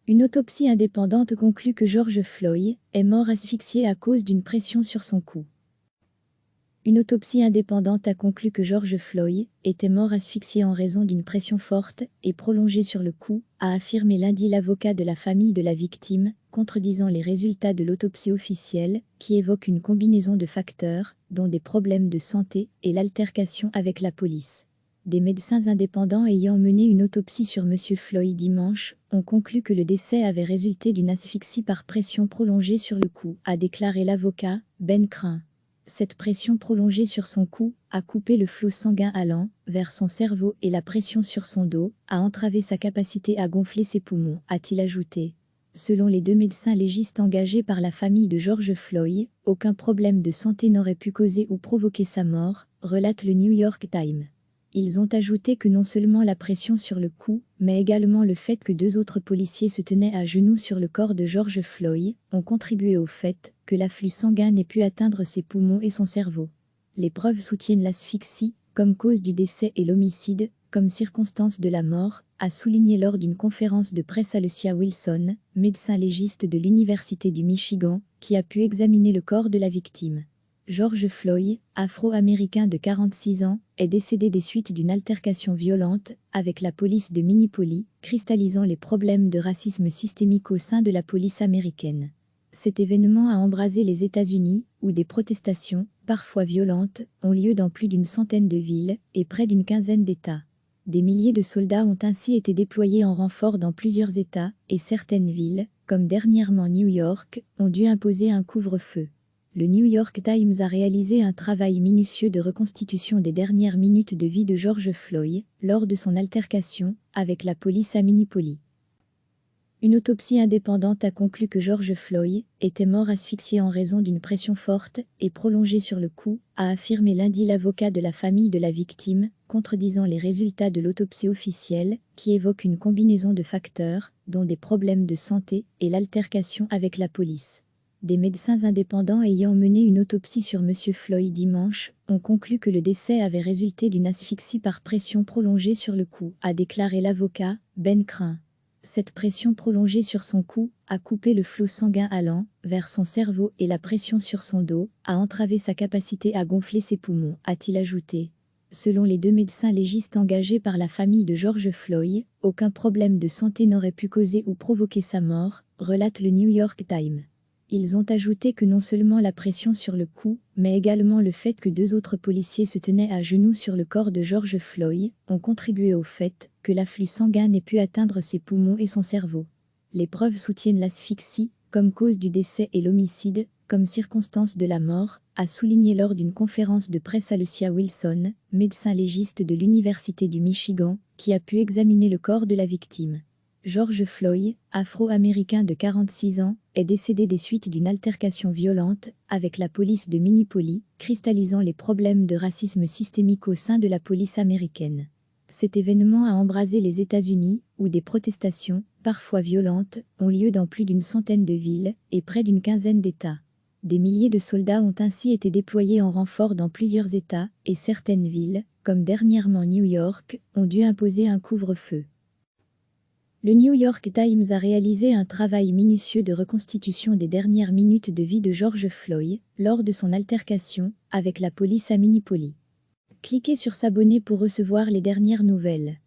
Une autopsie indépendante conclut que George Floyd est mort asphyxié à cause d'une pression sur son cou. Une autopsie indépendante a conclu que George Floyd était mort asphyxié en raison d'une pression forte et prolongée sur le cou, a affirmé lundi l'avocat de la famille de la victime, contredisant les résultats de l'autopsie officielle, qui évoque une combinaison de facteurs, dont des problèmes de santé et l'altercation avec la police. Des médecins indépendants ayant mené une autopsie sur M. Floyd dimanche ont conclu que le décès avait résulté d'une asphyxie par pression prolongée sur le cou, a déclaré l'avocat, Ben Crump. Cette pression prolongée sur son cou a coupé le flot sanguin allant vers son cerveau et la pression sur son dos a entravé sa capacité à gonfler ses poumons, a-t-il ajouté. Selon les deux médecins légistes engagés par la famille de George Floyd, aucun problème de santé n'aurait pu causer ou provoquer sa mort, relate le New York Times. Ils ont ajouté que non seulement la pression sur le cou, mais également le fait que deux autres policiers se tenaient à genoux sur le corps de George Floyd ont contribué au fait que l'afflux sanguin n'ait pu atteindre ses poumons et son cerveau. Les preuves soutiennent l'asphyxie comme cause du décès et l'homicide comme circonstance de la mort, a souligné lors d'une conférence de presse Alicia Wilson, médecin légiste de l'Université du Michigan, qui a pu examiner le corps de la victime. George Floyd, afro-américain de 46 ans, est décédé des suites d'une altercation violente avec la police de Minneapolis, cristallisant les problèmes de racisme systémique au sein de la police américaine. Cet événement a embrasé les États-Unis, où des protestations, parfois violentes, ont lieu dans plus d'une centaine de villes et près d'une quinzaine d'États. Des milliers de soldats ont ainsi été déployés en renfort dans plusieurs États, et certaines villes, comme dernièrement New York, ont dû imposer un couvre-feu. Le New York Times a réalisé un travail minutieux de reconstitution des dernières minutes de vie de George Floyd lors de son altercation avec la police à Minneapolis. Une autopsie indépendante a conclu que George Floyd était mort asphyxié en raison d'une pression forte et prolongée sur le cou, a affirmé lundi l'avocat de la famille de la victime, contredisant les résultats de l'autopsie officielle, qui évoque une combinaison de facteurs, dont des problèmes de santé et l'altercation avec la police. Des médecins indépendants ayant mené une autopsie sur M. Floyd dimanche ont conclu que le décès avait résulté d'une asphyxie par pression prolongée sur le cou, a déclaré l'avocat, Ben Crump. Cette pression prolongée sur son cou a coupé le flot sanguin allant vers son cerveau et la pression sur son dos a entravé sa capacité à gonfler ses poumons, a-t-il ajouté. Selon les deux médecins légistes engagés par la famille de George Floyd, aucun problème de santé n'aurait pu causer ou provoquer sa mort, relate le New York Times. Ils ont ajouté que non seulement la pression sur le cou, mais également le fait que deux autres policiers se tenaient à genoux sur le corps de George Floyd ont contribué au fait que l'afflux sanguin n'ait pu atteindre ses poumons et son cerveau. Les preuves soutiennent l'asphyxie comme cause du décès et l'homicide comme circonstance de la mort, a souligné lors d'une conférence de presse Alicia Wilson, médecin légiste de l'Université du Michigan, qui a pu examiner le corps de la victime. George Floyd, afro-américain de 46 ans, est décédé des suites d'une altercation violente avec la police de Minneapolis, cristallisant les problèmes de racisme systémique au sein de la police américaine. Cet événement a embrasé les États-Unis, où des protestations, parfois violentes, ont lieu dans plus d'une centaine de villes et près d'une quinzaine d'États. Des milliers de soldats ont ainsi été déployés en renfort dans plusieurs États, et certaines villes, comme dernièrement New York, ont dû imposer un couvre-feu. Le New York Times a réalisé un travail minutieux de reconstitution des dernières minutes de vie de George Floyd lors de son altercation avec la police à Minneapolis. Cliquez sur s'abonner pour recevoir les dernières nouvelles.